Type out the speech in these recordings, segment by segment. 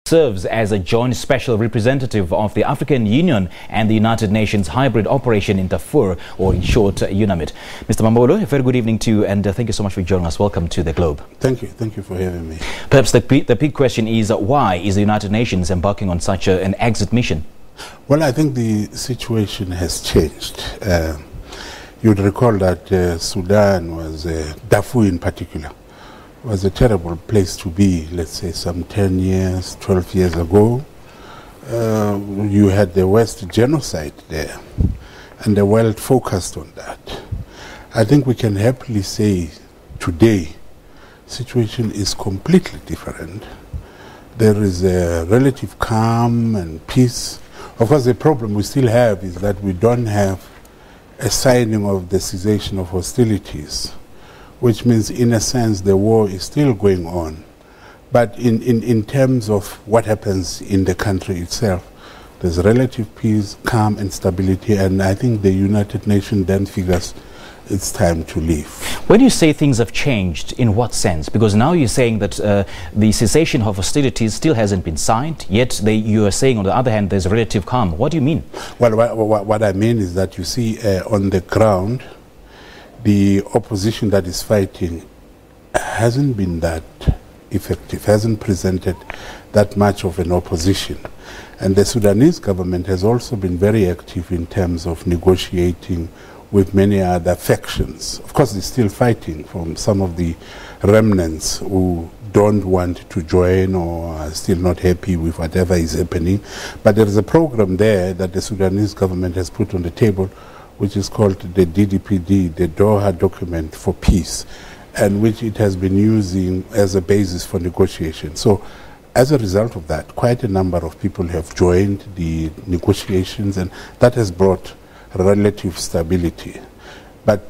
serves as a joint special representative of the African Union and the United Nations hybrid operation in Darfur, or in short, UNAMID. Mr. Mamabolo, a very good evening to you, and thank you so much for joining us. Welcome to the Globe. Thank you for having me. Perhaps the big question is, why is the United Nations embarking on such an exit mission? Well, I think the situation has changed. You'd recall that Sudan was, Darfur in particular, was a terrible place to be, let's say some 10 years, 12 years ago. You had the West genocide there, and the world focused on that. I think we can happily say today, situation is completely different. There is a relative calm and peace. Of course, the problem we still have is that we don't have a signing of the cessation of hostilities, which means, in a sense, the war is still going on. But in terms of what happens in the country itself, there's relative peace, calm, and stability, and I think the United Nations then figures it's time to leave. When you say things have changed, in what sense? Because now you're saying that the cessation of hostilities still hasn't been signed, yet you are saying, on the other hand, there's relative calm. What do you mean? Well, what I mean is that, you see, on the ground, the opposition that is fighting hasn't been that effective, hasn't presented that much of an opposition. And the Sudanese government has also been very active in terms of negotiating with many other factions. Of course, they're still fighting from some of the remnants who don't want to join or are still not happy with whatever is happening. But there is a program there that the Sudanese government has put on the table, which is called the DDPD, the Doha Document for Peace, and which it has been using as a basis for negotiation. So as a result of that, quite a number of people have joined the negotiations, and that has brought relative stability. But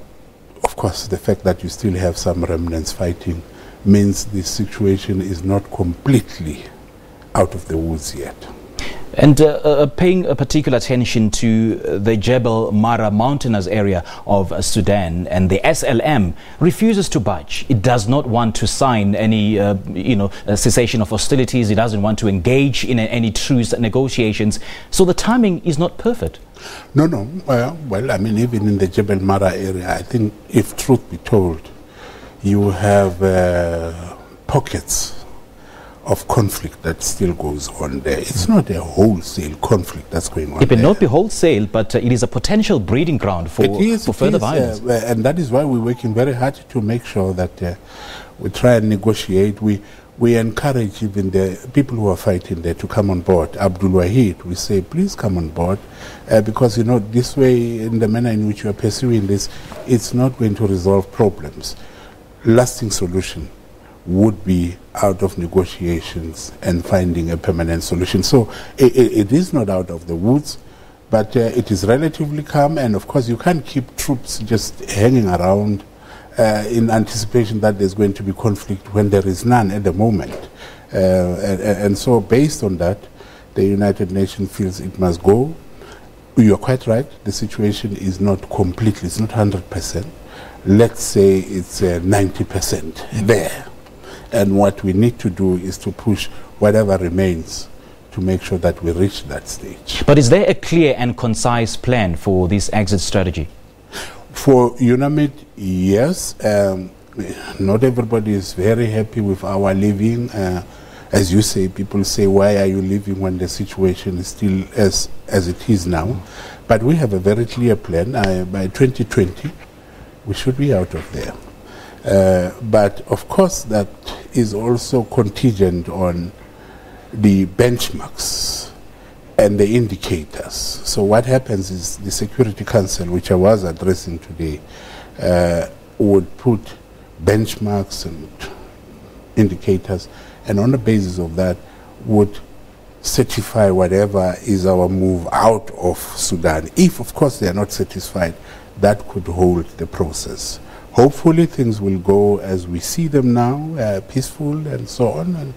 of course, the fact that you still have some remnants fighting means the situation is not completely out of the woods yet. And paying particular attention to the Jebel Mara mountainous area of Sudan, and the SLM refuses to budge. It does not want to sign any, cessation of hostilities. It doesn't want to engage in any truce negotiations. So the timing is not perfect. No. Well, I mean, even in the Jebel Mara area, I think, if truth be told, you have pockets of conflict that still goes on there. It's not a wholesale conflict that's going on. It may not be wholesale, but it is a potential breeding ground for further violence. And that is why we're working very hard to make sure that we try and negotiate. We encourage even the people who are fighting there to come on board. Abdul Wahid, we say, please come on board, because, this way, in the manner in which you are pursuing this, it's not going to resolve problems. Lasting solution would be out of negotiations and finding a permanent solution. So it is not out of the woods, but it is relatively calm, and of course you can't keep troops just hanging around in anticipation that there's going to be conflict when there is none at the moment. And so based on that, the United Nations feels it must go. You are quite right, the situation is not completely, it's not 100%. Let's say it's 90% there. And what we need to do is to push whatever remains to make sure that we reach that stage. But is there a clear and concise plan for this exit strategy? For UNAMID, yes. Not everybody is very happy with our leaving. As you say, people say, why are you leaving when the situation is still as it is now? But we have a very clear plan. By 2020, we should be out of there. But of course, that is also contingent on the benchmarks and the indicators. So what happens is the Security Council, which I was addressing today, would put benchmarks and indicators, and on the basis of that would certify whatever is our move out of Sudan. If, of course, they are not satisfied, that could hold the process. Hopefully things will go as we see them now, peaceful and so on, and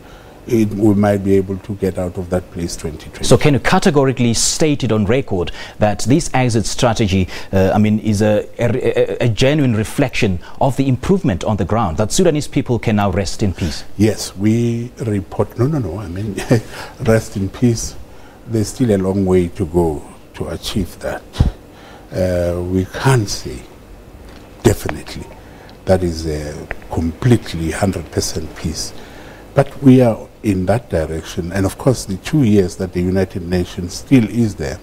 we might be able to get out of that place 2020. So can you categorically state it on record that this exit strategy, is a genuine reflection of the improvement on the ground, that Sudanese people can now rest in peace? Yes, we report, rest in peace. There's still a long way to go to achieve that. We can't say definitely that is completely 100% peace. But we are in that direction. And of course, the 2 years that the United Nations still is there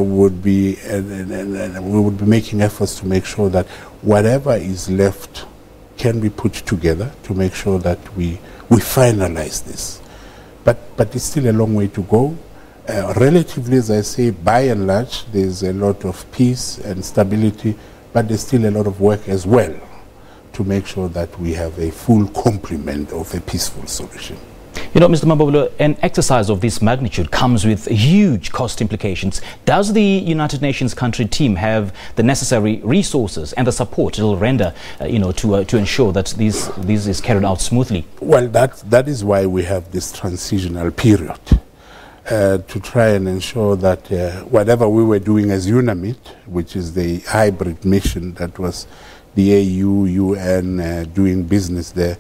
would be, and we would be making efforts to make sure that whatever is left can be put together to make sure that we finalize this. But it's still a long way to go. Relatively, as I say, by and large, there's a lot of peace and stability, but there's still a lot of work as well to make sure that we have a full complement of a peaceful solution. You know, Mr. Mamabolo, an exercise of this magnitude comes with huge cost implications. Does the United Nations country team have the necessary resources and the support it will render, to ensure that this is carried out smoothly? Well, that is why we have this transitional period. To try and ensure that whatever we were doing as UNAMID, which is the hybrid mission that was the AU, UN doing business there,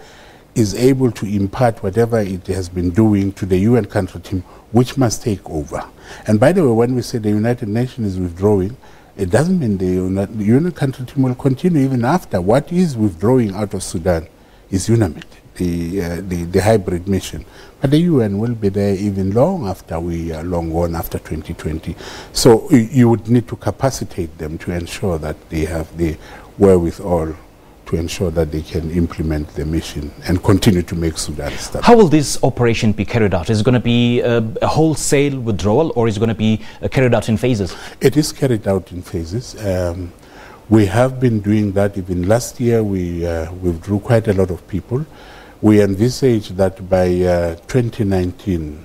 is able to impart whatever it has been doing to the UN country team, which must take over. And by the way, when we say the United Nations is withdrawing, it doesn't mean the UN country team will continue even after. What is withdrawing out of Sudan is UNAMID, the hybrid mission. But the UN will be there even long after we are long gone, after 2020. So you would need to capacitate them to ensure that they have the wherewithal to ensure that they can implement the mission and continue to make Sudan stable. How will this operation be carried out? Is it going to be a wholesale withdrawal, or is it going to be carried out in phases? It is carried out in phases. We have been doing that. Even last year we withdrew quite a lot of people. We envisage that by 2019,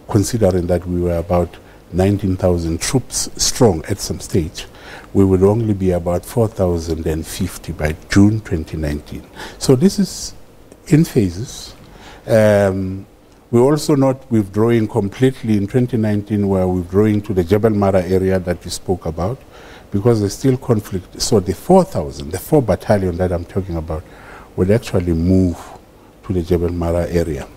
considering that we were about 19,000 troops strong at some stage, we would only be about 4,050 by June 2019. So this is in phases. We're also not withdrawing completely in 2019. We're withdrawing to the Jebel Mara area that we spoke about, because there's still conflict. So the 4,000, the 4 battalion that I'm talking about, would actually move to the Jebel Mara area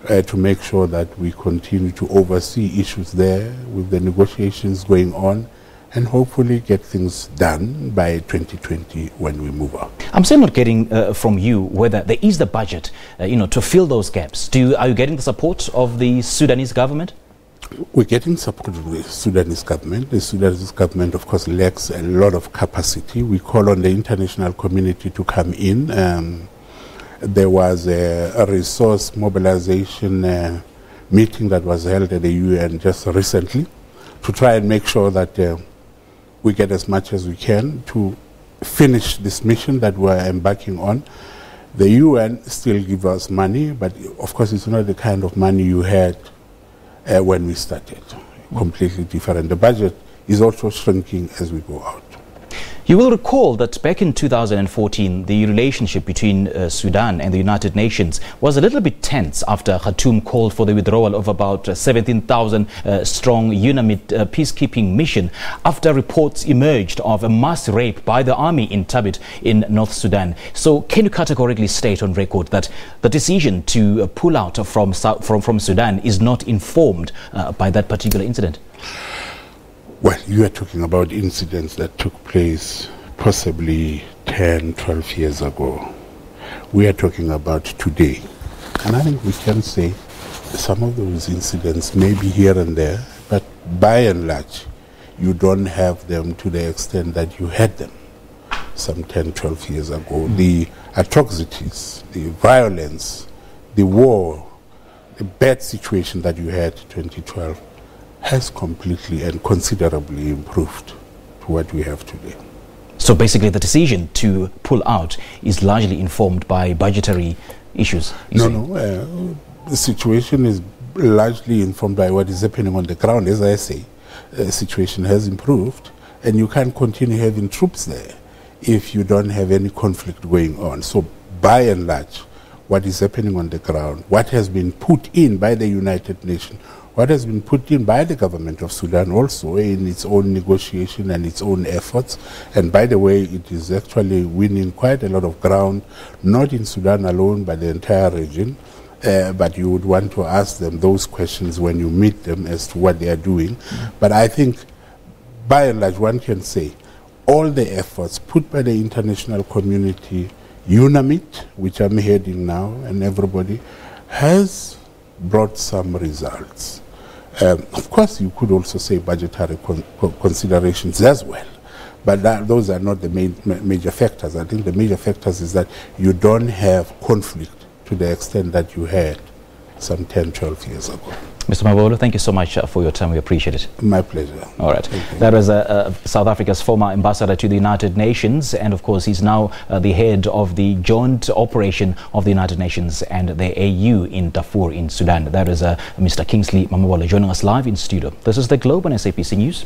to make sure that we continue to oversee issues there with the negotiations going on, and hopefully get things done by 2020 when we move out. I'm still not getting from you whether there is the budget, to fill those gaps. Are you getting the support of the Sudanese government? We're getting support of the Sudanese government. The Sudanese government, of course, lacks a lot of capacity. We call on the international community to come in. There was a resource mobilization meeting that was held at the UN just recently to try and make sure that we get as much as we can to finish this mission that we're embarking on. The UN still gives us money, but of course it's not the kind of money you had when we started. Completely different. The budget is also shrinking as we go out. You will recall that back in 2014, the relationship between Sudan and the United Nations was a little bit tense after Khartoum called for the withdrawal of about 17,000 strong UNAMID peacekeeping mission, after reports emerged of a mass rape by the army in Tabit in North Sudan. So can you categorically state on record that the decision to pull out from Sudan is not informed by that particular incident? Well, you are talking about incidents that took place possibly 10, 12 years ago. We are talking about today. And I think we can say some of those incidents may be here and there, but by and large, you don't have them to the extent that you had them some 10, 12 years ago. The atrocities, the violence, the war, the bad situation that you had 2012 has completely and considerably improved to what we have today. So basically the decision to pull out is largely informed by budgetary issues? No, the situation is largely informed by what is happening on the ground. As I say, the situation has improved, and you can't continue having troops there if you don't have any conflict going on. So by and large, what is happening on the ground, what has been put in by the United Nations, what has been put in by the government of Sudan also in its own negotiation and its own efforts. And by the way, it is actually winning quite a lot of ground, not in Sudan alone, but the entire region. But you would want to ask them those questions when you meet them as to what they are doing. But I think, by and large, one can say all the efforts put by the international community, UNAMID, which I'm heading now, and everybody, has brought some results. Of course, you could also say budgetary considerations as well. But those are not the major factors. I think the major factors is that you don't have conflict to the extent that you had some 10, 12 years ago. Mr. Mamabolo, thank you so much for your time. We appreciate it. My pleasure. All right. That was South Africa's former ambassador to the United Nations, and of course he's now the head of the joint operation of the United Nations and the AU in Darfur in Sudan. That is Mr. Kingsley Mamabolo joining us live in studio. This is The Globe on SABC News.